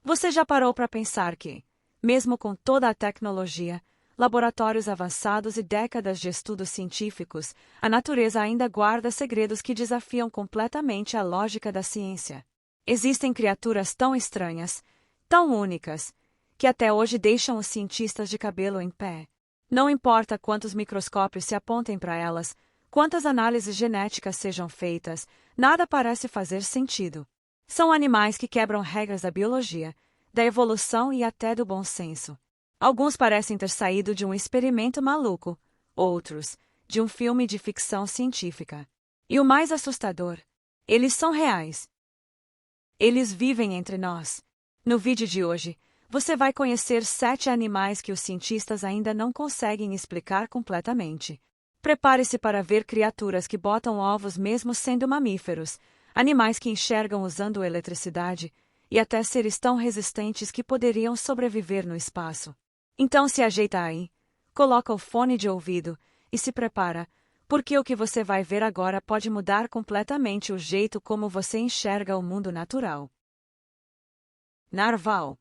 Você já parou para pensar que, mesmo com toda a tecnologia, laboratórios avançados e décadas de estudos científicos, a natureza ainda guarda segredos que desafiam completamente a lógica da ciência? Existem criaturas tão estranhas, tão únicas, que até hoje deixam os cientistas de cabelo em pé. Não importa quantos microscópios se apontem para elas, quantas análises genéticas sejam feitas, nada parece fazer sentido. São animais que quebram regras da biologia, da evolução e até do bom senso. Alguns parecem ter saído de um experimento maluco, outros, de um filme de ficção científica. E o mais assustador, eles são reais. Eles vivem entre nós. No vídeo de hoje, você vai conhecer 7 animais que os cientistas ainda não conseguem explicar completamente. Prepare-se para ver criaturas que botam ovos mesmo sendo mamíferos, animais que enxergam usando eletricidade, e até seres tão resistentes que poderiam sobreviver no espaço. Então se ajeita aí, coloca o fone de ouvido e se prepara, porque o que você vai ver agora pode mudar completamente o jeito como você enxerga o mundo natural. Narval.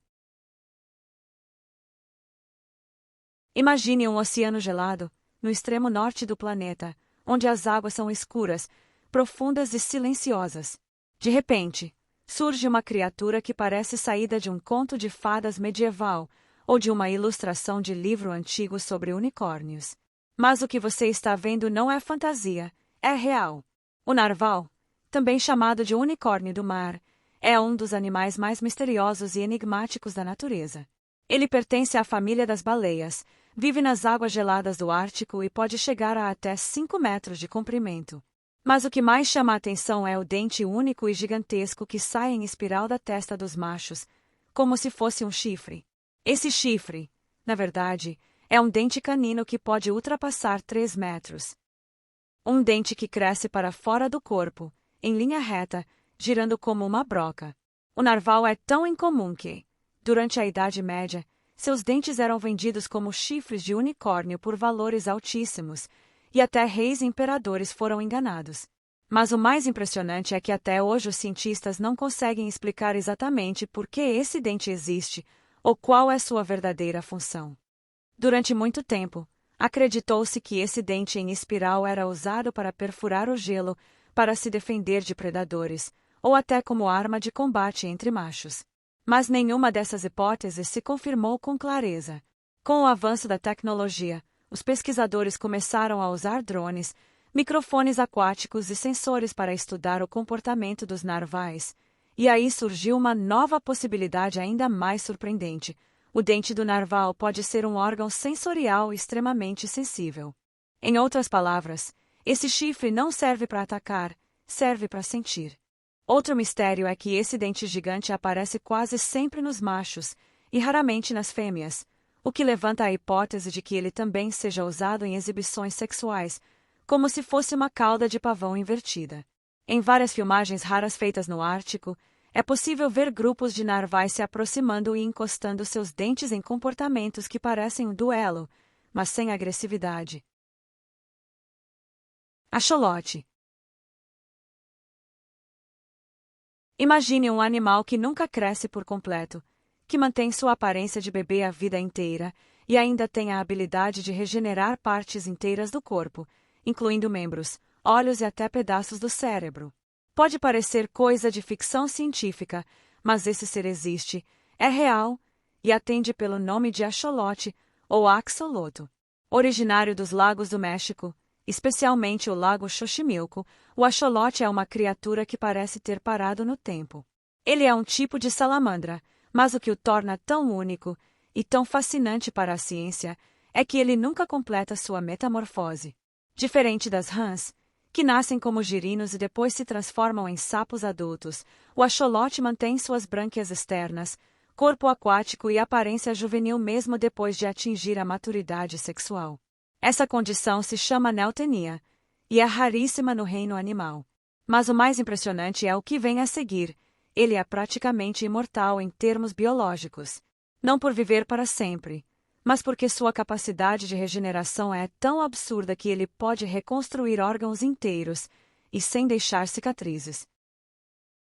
Imagine um oceano gelado, no extremo norte do planeta, onde as águas são escuras, profundas e silenciosas. De repente, surge uma criatura que parece saída de um conto de fadas medieval ou de uma ilustração de livro antigo sobre unicórnios. Mas o que você está vendo não é fantasia, é real. O narval, também chamado de unicórnio do mar, é um dos animais mais misteriosos e enigmáticos da natureza. Ele pertence à família das baleias, vive nas águas geladas do Ártico e pode chegar a até 5 metros de comprimento. Mas o que mais chama a atenção é o dente único e gigantesco que sai em espiral da testa dos machos, como se fosse um chifre. Esse chifre, na verdade, é um dente canino que pode ultrapassar 3 metros. Um dente que cresce para fora do corpo, em linha reta, girando como uma broca. O narval é tão incomum que, durante a Idade Média, seus dentes eram vendidos como chifres de unicórnio por valores altíssimos, e até reis e imperadores foram enganados. Mas o mais impressionante é que até hoje os cientistas não conseguem explicar exatamente por que esse dente existe, ou qual é sua verdadeira função. Durante muito tempo, acreditou-se que esse dente em espiral era usado para perfurar o gelo, para se defender de predadores, ou até como arma de combate entre machos. Mas nenhuma dessas hipóteses se confirmou com clareza. Com o avanço da tecnologia, os pesquisadores começaram a usar drones, microfones aquáticos e sensores para estudar o comportamento dos narvais. E aí surgiu uma nova possibilidade ainda mais surpreendente. O dente do narval pode ser um órgão sensorial extremamente sensível. Em outras palavras, esse chifre não serve para atacar, serve para sentir. Outro mistério é que esse dente gigante aparece quase sempre nos machos, e raramente nas fêmeas, o que levanta a hipótese de que ele também seja usado em exibições sexuais, como se fosse uma cauda de pavão invertida. Em várias filmagens raras feitas no Ártico, é possível ver grupos de narvais se aproximando e encostando seus dentes em comportamentos que parecem um duelo, mas sem agressividade. Axolote. Imagine um animal que nunca cresce por completo, que mantém sua aparência de bebê a vida inteira e ainda tem a habilidade de regenerar partes inteiras do corpo, incluindo membros, olhos e até pedaços do cérebro. Pode parecer coisa de ficção científica, mas esse ser existe, é real e atende pelo nome de axolote ou axoloto. Originário dos lagos do México, especialmente o lago Xochimilco, o axolote é uma criatura que parece ter parado no tempo. Ele é um tipo de salamandra, mas o que o torna tão único e tão fascinante para a ciência é que ele nunca completa sua metamorfose. Diferente das rãs, que nascem como girinos e depois se transformam em sapos adultos, o axolote mantém suas brânquias externas, corpo aquático e aparência juvenil mesmo depois de atingir a maturidade sexual. Essa condição se chama neotenia, e é raríssima no reino animal. Mas o mais impressionante é o que vem a seguir: ele é praticamente imortal em termos biológicos. Não por viver para sempre, mas porque sua capacidade de regeneração é tão absurda que ele pode reconstruir órgãos inteiros, e sem deixar cicatrizes.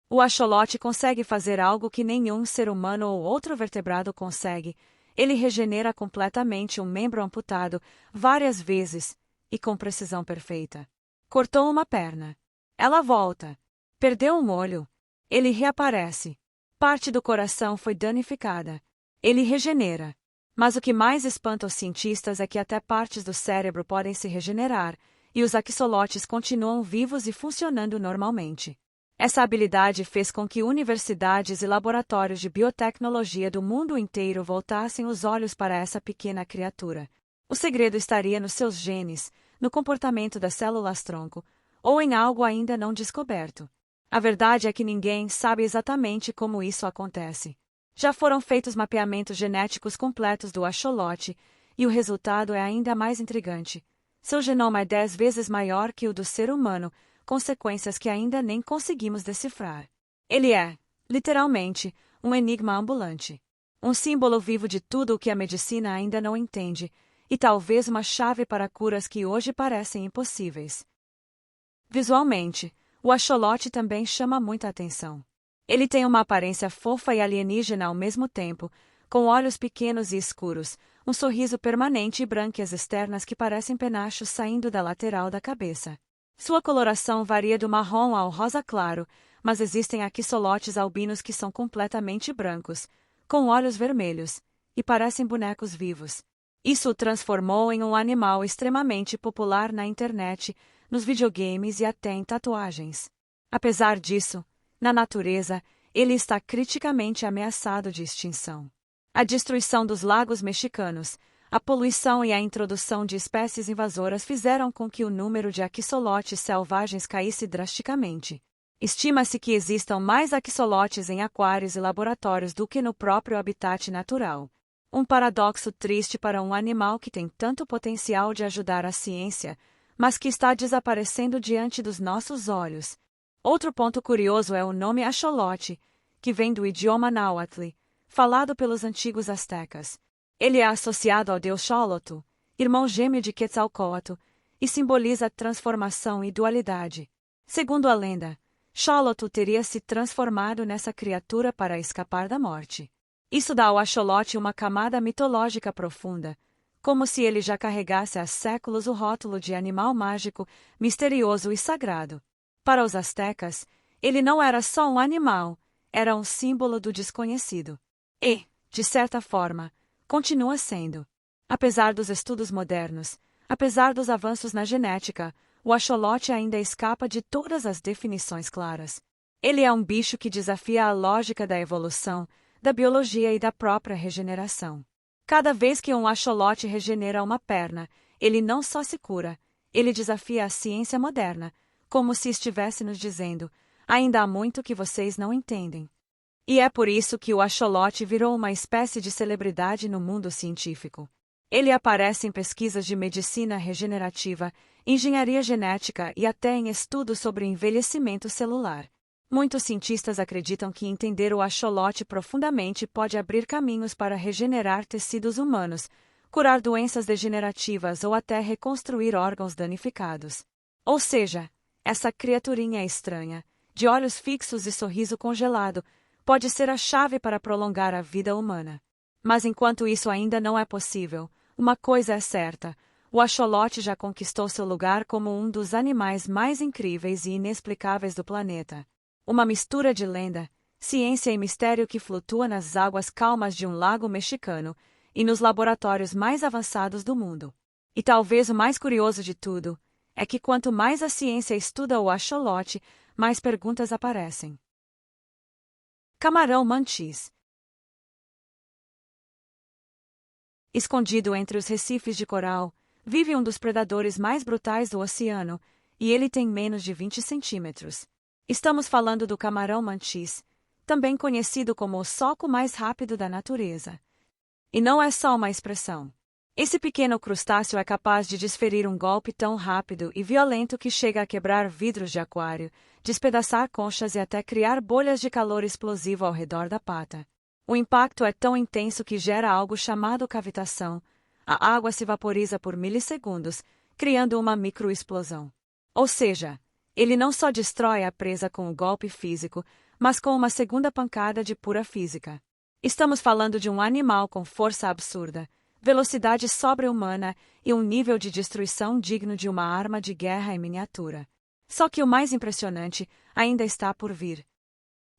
O axolote consegue fazer algo que nenhum ser humano ou outro vertebrado consegue. Ele regenera completamente um membro amputado várias vezes e com precisão perfeita. Cortou uma perna. Ela volta. Perdeu um olho. Ele reaparece. Parte do coração foi danificada. Ele regenera. Mas o que mais espanta os cientistas é que até partes do cérebro podem se regenerar, e os axolotes continuam vivos e funcionando normalmente. Essa habilidade fez com que universidades e laboratórios de biotecnologia do mundo inteiro voltassem os olhos para essa pequena criatura. O segredo estaria nos seus genes, no comportamento das células-tronco, ou em algo ainda não descoberto. A verdade é que ninguém sabe exatamente como isso acontece. Já foram feitos mapeamentos genéticos completos do axolote, e o resultado é ainda mais intrigante. Seu genoma é 10 vezes maior que o do ser humano, consequências que ainda nem conseguimos decifrar. Ele é, literalmente, um enigma ambulante. Um símbolo vivo de tudo o que a medicina ainda não entende, e talvez uma chave para curas que hoje parecem impossíveis. Visualmente, o axolote também chama muita atenção. Ele tem uma aparência fofa e alienígena ao mesmo tempo, com olhos pequenos e escuros, um sorriso permanente e brânquias externas que parecem penachos saindo da lateral da cabeça. Sua coloração varia do marrom ao rosa claro, mas existem axolotes albinos que são completamente brancos, com olhos vermelhos, e parecem bonecos vivos. Isso o transformou em um animal extremamente popular na internet, nos videogames e até em tatuagens. Apesar disso, na natureza, ele está criticamente ameaçado de extinção. A destruição dos lagos mexicanos, a poluição e a introdução de espécies invasoras fizeram com que o número de axolotes selvagens caísse drasticamente. Estima-se que existam mais axolotes em aquários e laboratórios do que no próprio habitat natural. Um paradoxo triste para um animal que tem tanto potencial de ajudar a ciência, mas que está desaparecendo diante dos nossos olhos. Outro ponto curioso é o nome axolote, que vem do idioma náhuatl, falado pelos antigos astecas. Ele é associado ao deus Xoloto, irmão gêmeo de Quetzalcóatl, e simboliza transformação e dualidade. Segundo a lenda, Xoloto teria se transformado nessa criatura para escapar da morte. Isso dá ao axolote uma camada mitológica profunda, como se ele já carregasse há séculos o rótulo de animal mágico, misterioso e sagrado. Para os astecas, ele não era só um animal, era um símbolo do desconhecido. E, de certa forma, continua sendo. Apesar dos estudos modernos, apesar dos avanços na genética, o axolote ainda escapa de todas as definições claras. Ele é um bicho que desafia a lógica da evolução, da biologia e da própria regeneração. Cada vez que um axolote regenera uma perna, ele não só se cura, ele desafia a ciência moderna, como se estivesse nos dizendo: ainda há muito que vocês não entendem. E é por isso que o axolote virou uma espécie de celebridade no mundo científico. Ele aparece em pesquisas de medicina regenerativa, engenharia genética e até em estudos sobre envelhecimento celular. Muitos cientistas acreditam que entender o axolote profundamente pode abrir caminhos para regenerar tecidos humanos, curar doenças degenerativas ou até reconstruir órgãos danificados. Ou seja, essa criaturinha estranha, de olhos fixos e sorriso congelado, pode ser a chave para prolongar a vida humana. Mas enquanto isso ainda não é possível, uma coisa é certa: o axolote já conquistou seu lugar como um dos animais mais incríveis e inexplicáveis do planeta. Uma mistura de lenda, ciência e mistério que flutua nas águas calmas de um lago mexicano e nos laboratórios mais avançados do mundo. E talvez o mais curioso de tudo é que quanto mais a ciência estuda o axolote, mais perguntas aparecem. Camarão mantis. Escondido entre os recifes de coral, vive um dos predadores mais brutais do oceano, e ele tem menos de 20 centímetros. Estamos falando do camarão mantis, também conhecido como o soco mais rápido da natureza. E não é só uma expressão. Esse pequeno crustáceo é capaz de desferir um golpe tão rápido e violento que chega a quebrar vidros de aquário, despedaçar conchas e até criar bolhas de calor explosivo ao redor da pata. O impacto é tão intenso que gera algo chamado cavitação. A água se vaporiza por milissegundos, criando uma microexplosão. Ou seja, ele não só destrói a presa com o golpe físico, mas com uma segunda pancada de pura física. Estamos falando de um animal com força absurda, velocidade sobre-humana e um nível de destruição digno de uma arma de guerra em miniatura. Só que o mais impressionante ainda está por vir.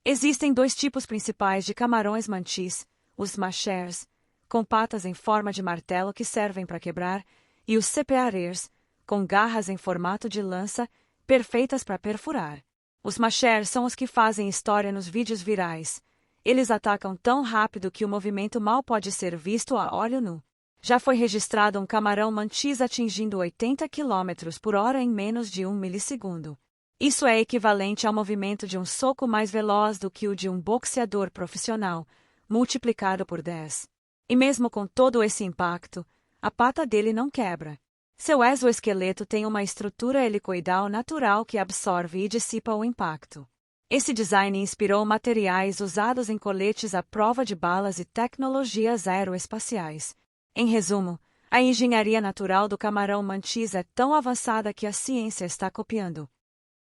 Existem dois tipos principais de camarões mantis, os machers, com patas em forma de martelo que servem para quebrar, e os sepearers, com garras em formato de lança, perfeitas para perfurar. Os machers são os que fazem história nos vídeos virais. Eles atacam tão rápido que o movimento mal pode ser visto a olho nu. Já foi registrado um camarão mantis atingindo 80 km por hora em menos de 1 milissegundo. Isso é equivalente ao movimento de um soco mais veloz do que o de um boxeador profissional, multiplicado por 10. E mesmo com todo esse impacto, a pata dele não quebra. Seu exoesqueleto tem uma estrutura helicoidal natural que absorve e dissipa o impacto. Esse design inspirou materiais usados em coletes à prova de balas e tecnologias aeroespaciais. Em resumo, a engenharia natural do camarão mantis é tão avançada que a ciência está copiando.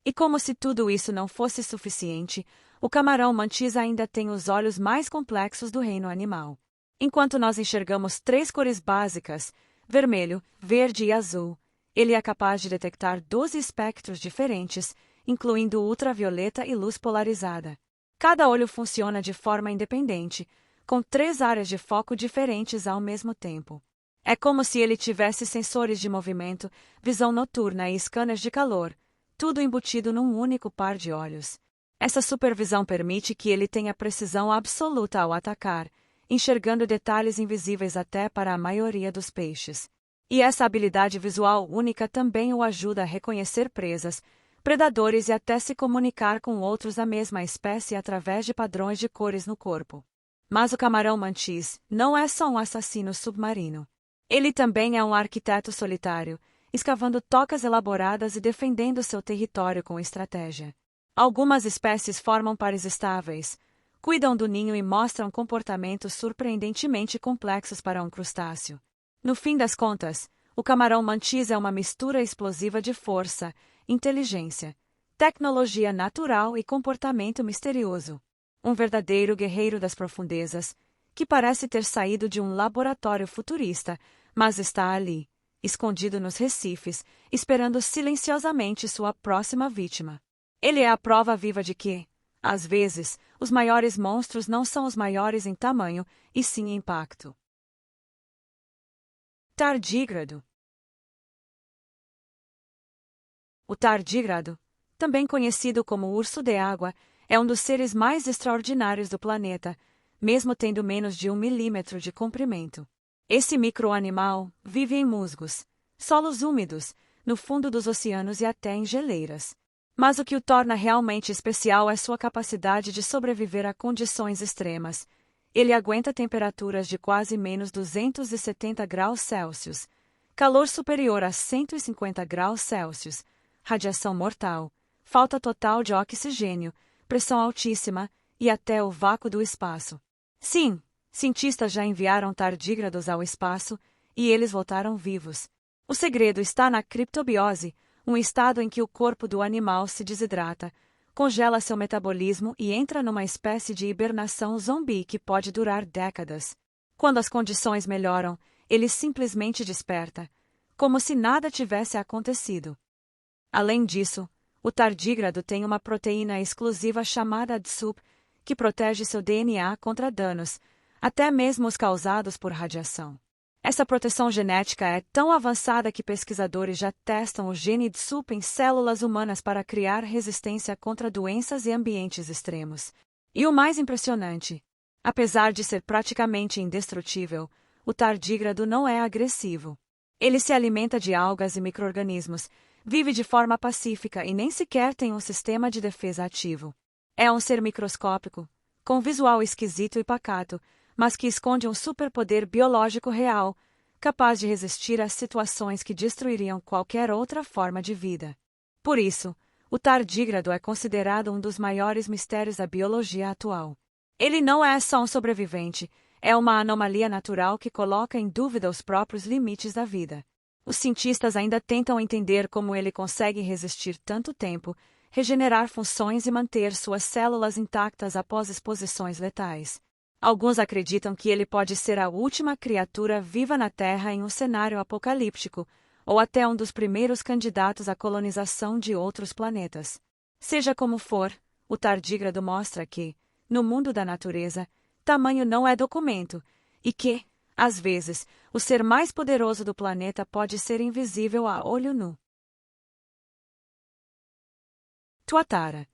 E como se tudo isso não fosse suficiente, o camarão mantis ainda tem os olhos mais complexos do reino animal. Enquanto nós enxergamos 3 cores básicas, vermelho, verde e azul, ele é capaz de detectar 12 espectros diferentes, incluindo ultravioleta e luz polarizada. Cada olho funciona de forma independente, com 3 áreas de foco diferentes ao mesmo tempo. É como se ele tivesse sensores de movimento, visão noturna e scanners de calor, tudo embutido num único par de olhos. Essa supervisão permite que ele tenha precisão absoluta ao atacar, enxergando detalhes invisíveis até para a maioria dos peixes. E essa habilidade visual única também o ajuda a reconhecer presas, predadores e até se comunicar com outros da mesma espécie através de padrões de cores no corpo. Mas o camarão mantis não é só um assassino submarino. Ele também é um arquiteto solitário, escavando tocas elaboradas e defendendo seu território com estratégia. Algumas espécies formam pares estáveis, cuidam do ninho e mostram comportamentos surpreendentemente complexos para um crustáceo. No fim das contas, o camarão mantis é uma mistura explosiva de força, inteligência, tecnologia natural e comportamento misterioso. Um verdadeiro guerreiro das profundezas, que parece ter saído de um laboratório futurista, mas está ali, escondido nos recifes, esperando silenciosamente sua próxima vítima. Ele é a prova viva de que, às vezes, os maiores monstros não são os maiores em tamanho, e sim em impacto. Tardígrado. O tardígrado, também conhecido como urso de água, é um dos seres mais extraordinários do planeta, mesmo tendo menos de 1 milímetro de comprimento. Esse microanimal vive em musgos, solos úmidos, no fundo dos oceanos e até em geleiras. Mas o que o torna realmente especial é sua capacidade de sobreviver a condições extremas. Ele aguenta temperaturas de quase menos 270 graus Celsius, calor superior a 150 graus Celsius, radiação mortal, falta total de oxigênio, pressão altíssima e até o vácuo do espaço. Sim, cientistas já enviaram tardígrados ao espaço e eles voltaram vivos. O segredo está na criptobiose, um estado em que o corpo do animal se desidrata, congela seu metabolismo e entra numa espécie de hibernação zombi que pode durar décadas. Quando as condições melhoram, ele simplesmente desperta, como se nada tivesse acontecido. Além disso, o tardígrado tem uma proteína exclusiva chamada DSUP, que protege seu DNA contra danos, até mesmo os causados por radiação. Essa proteção genética é tão avançada que pesquisadores já testam o gene DSUP em células humanas para criar resistência contra doenças e ambientes extremos. E o mais impressionante, apesar de ser praticamente indestrutível, o tardígrado não é agressivo. Ele se alimenta de algas e micro-organismos, vive de forma pacífica e nem sequer tem um sistema de defesa ativo. É um ser microscópico, com visual esquisito e pacato, mas que esconde um superpoder biológico real, capaz de resistir a situações que destruiriam qualquer outra forma de vida. Por isso, o tardígrado é considerado um dos maiores mistérios da biologia atual. Ele não é só um sobrevivente, é uma anomalia natural que coloca em dúvida os próprios limites da vida. Os cientistas ainda tentam entender como ele consegue resistir tanto tempo, regenerar funções e manter suas células intactas após exposições letais. Alguns acreditam que ele pode ser a última criatura viva na Terra em um cenário apocalíptico, ou até um dos primeiros candidatos à colonização de outros planetas. Seja como for, o tardígrado mostra que, no mundo da natureza, tamanho não é documento, e que, às vezes, o ser mais poderoso do planeta pode ser invisível a olho nu. Tuatara.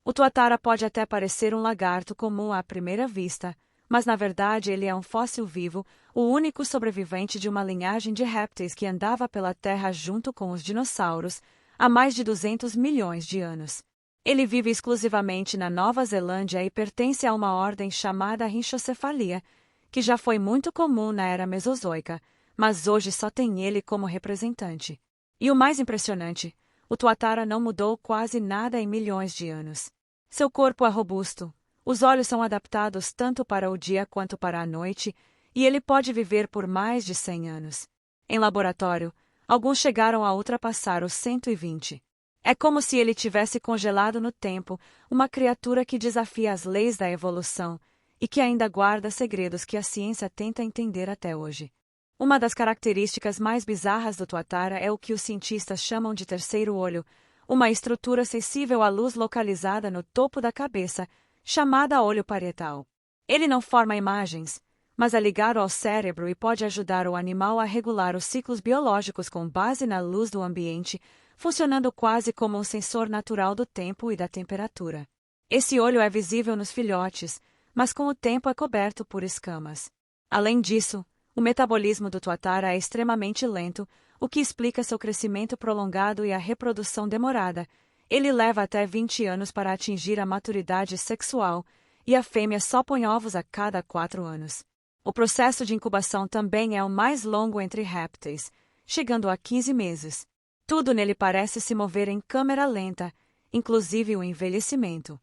O tuatara pode até parecer um lagarto comum à primeira vista, mas na verdade ele é um fóssil vivo, o único sobrevivente de uma linhagem de répteis que andava pela Terra junto com os dinossauros há mais de 200 milhões de anos. Ele vive exclusivamente na Nova Zelândia e pertence a uma ordem chamada Rhinchocephalia, que já foi muito comum na era Mesozoica, mas hoje só tem ele como representante. E o mais impressionante, o tuatara não mudou quase nada em milhões de anos. Seu corpo é robusto, os olhos são adaptados tanto para o dia quanto para a noite, e ele pode viver por mais de 100 anos. Em laboratório, alguns chegaram a ultrapassar os 120. É como se ele tivesse congelado no tempo, uma criatura que desafia as leis da evolução e que ainda guarda segredos que a ciência tenta entender até hoje. Uma das características mais bizarras do tuatara é o que os cientistas chamam de terceiro olho, uma estrutura sensível à luz localizada no topo da cabeça, chamada olho parietal. Ele não forma imagens, mas é ligado ao cérebro e pode ajudar o animal a regular os ciclos biológicos com base na luz do ambiente, funcionando quase como um sensor natural do tempo e da temperatura. Esse olho é visível nos filhotes, mas com o tempo é coberto por escamas. Além disso, o metabolismo do tuatara é extremamente lento, o que explica seu crescimento prolongado e a reprodução demorada. Ele leva até 20 anos para atingir a maturidade sexual, e a fêmea só põe ovos a cada 4 anos. O processo de incubação também é o mais longo entre répteis, chegando a 15 meses. Tudo nele parece se mover em câmera lenta, inclusive o envelhecimento.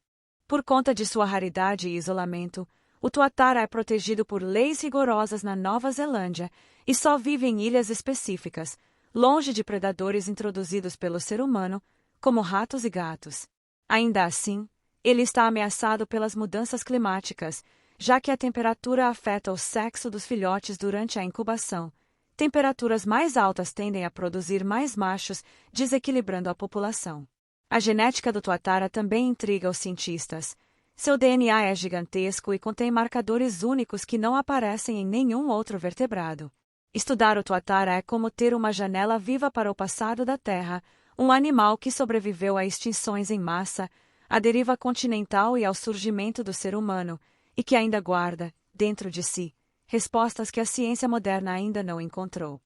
Por conta de sua raridade e isolamento, o tuatara é protegido por leis rigorosas na Nova Zelândia e só vive em ilhas específicas, longe de predadores introduzidos pelo ser humano, como ratos e gatos. Ainda assim, ele está ameaçado pelas mudanças climáticas, já que a temperatura afeta o sexo dos filhotes durante a incubação. Temperaturas mais altas tendem a produzir mais machos, desequilibrando a população. A genética do tuatara também intriga os cientistas. Seu DNA é gigantesco e contém marcadores únicos que não aparecem em nenhum outro vertebrado. Estudar o tuatara é como ter uma janela viva para o passado da Terra, um animal que sobreviveu a extinções em massa, à deriva continental e ao surgimento do ser humano, e que ainda guarda, dentro de si, respostas que a ciência moderna ainda não encontrou.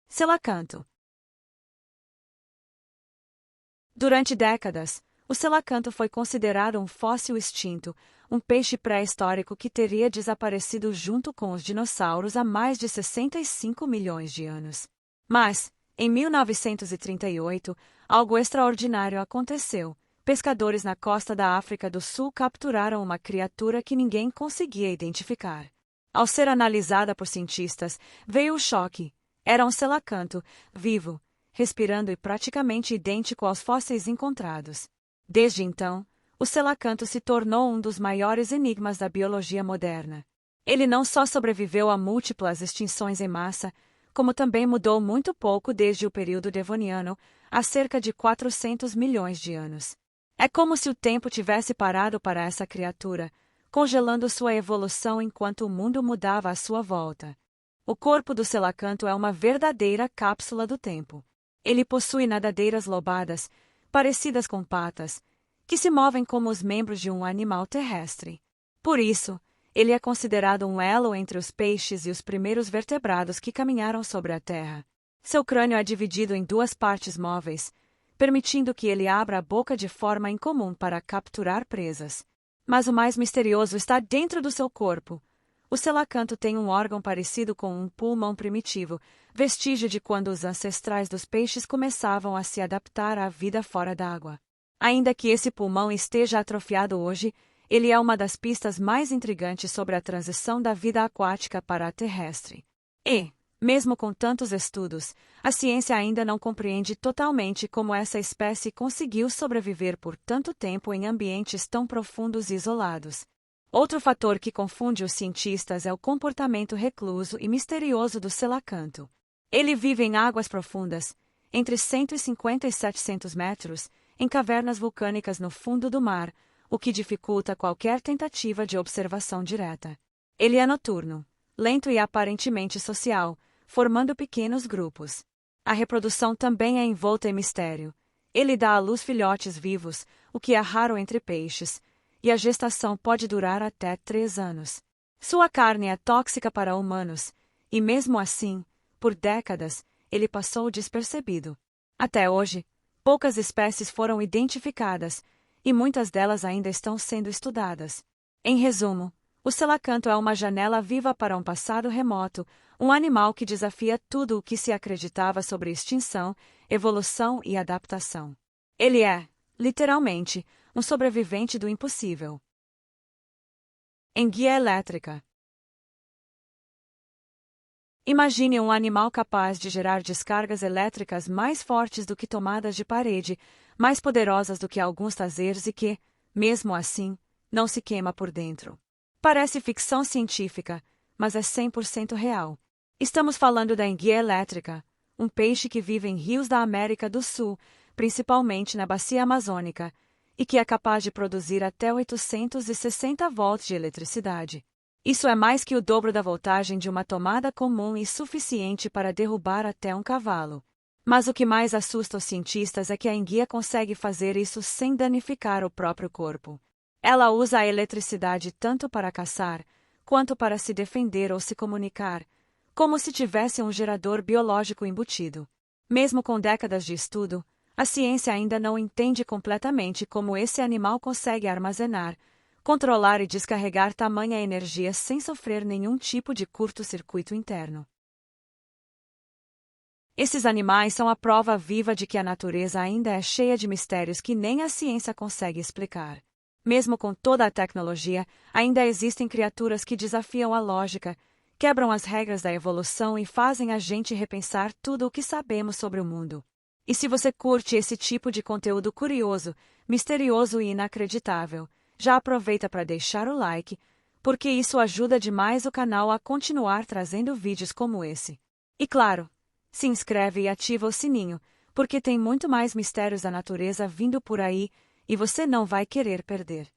Selacanto. Durante décadas, o selacanto foi considerado um fóssil extinto, um peixe pré-histórico que teria desaparecido junto com os dinossauros há mais de 65 milhões de anos. Mas, em 1938, algo extraordinário aconteceu. Pescadores na costa da África do Sul capturaram uma criatura que ninguém conseguia identificar. Ao ser analisada por cientistas, veio o choque. Era um selacanto, vivo, respirando e praticamente idêntico aos fósseis encontrados. Desde então, o selacanto se tornou um dos maiores enigmas da biologia moderna. Ele não só sobreviveu a múltiplas extinções em massa, como também mudou muito pouco desde o período devoniano, há cerca de 400 milhões de anos. É como se o tempo tivesse parado para essa criatura, congelando sua evolução enquanto o mundo mudava à sua volta. O corpo do selacanto é uma verdadeira cápsula do tempo. Ele possui nadadeiras lobadas, parecidas com patas, que se movem como os membros de um animal terrestre. Por isso, ele é considerado um elo entre os peixes e os primeiros vertebrados que caminharam sobre a Terra. Seu crânio é dividido em 2 partes móveis, permitindo que ele abra a boca de forma incomum para capturar presas. Mas o mais misterioso está dentro do seu corpo. O selacanto tem um órgão parecido com um pulmão primitivo, vestígio de quando os ancestrais dos peixes começavam a se adaptar à vida fora d'água. Ainda que esse pulmão esteja atrofiado hoje, ele é uma das pistas mais intrigantes sobre a transição da vida aquática para a terrestre. E, Mesmo com tantos estudos, a ciência ainda não compreende totalmente como essa espécie conseguiu sobreviver por tanto tempo em ambientes tão profundos e isolados. Outro fator que confunde os cientistas é o comportamento recluso e misterioso do selacanto. Ele vive em águas profundas, entre 150 e 700 metros, em cavernas vulcânicas no fundo do mar, o que dificulta qualquer tentativa de observação direta. Ele é noturno, lento e aparentemente social, formando pequenos grupos. A reprodução também é envolta em mistério. Ele dá à luz filhotes vivos, o que é raro entre peixes, e a gestação pode durar até 3 anos. Sua carne é tóxica para humanos, e mesmo assim, por décadas, ele passou despercebido. Até hoje, poucas espécies foram identificadas, e muitas delas ainda estão sendo estudadas. Em resumo, o selacanto é uma janela viva para um passado remoto, um animal que desafia tudo o que se acreditava sobre extinção, evolução e adaptação. Ele é, literalmente, um sobrevivente do impossível. Enguia elétrica. Imagine um animal capaz de gerar descargas elétricas mais fortes do que tomadas de parede, mais poderosas do que alguns tasers e que, mesmo assim, não se queima por dentro. Parece ficção científica, mas é 100% real. Estamos falando da enguia elétrica, um peixe que vive em rios da América do Sul, principalmente na bacia amazônica, e que é capaz de produzir até 860 volts de eletricidade. Isso é mais que o dobro da voltagem de uma tomada comum e suficiente para derrubar até um cavalo. Mas o que mais assusta os cientistas é que a enguia consegue fazer isso sem danificar o próprio corpo. Ela usa a eletricidade tanto para caçar, quanto para se defender ou se comunicar, como se tivesse um gerador biológico embutido. Mesmo com décadas de estudo, a ciência ainda não entende completamente como esse animal consegue armazenar, controlar e descarregar tamanha energia sem sofrer nenhum tipo de curto-circuito interno. Esses animais são a prova viva de que a natureza ainda é cheia de mistérios que nem a ciência consegue explicar. Mesmo com toda a tecnologia, ainda existem criaturas que desafiam a lógica, quebram as regras da evolução e fazem a gente repensar tudo o que sabemos sobre o mundo. E se você curte esse tipo de conteúdo curioso, misterioso e inacreditável, já aproveita para deixar o like, porque isso ajuda demais o canal a continuar trazendo vídeos como esse. E claro, se inscreve e ativa o sininho, porque tem muito mais mistérios da natureza vindo por aí, e você não vai querer perder.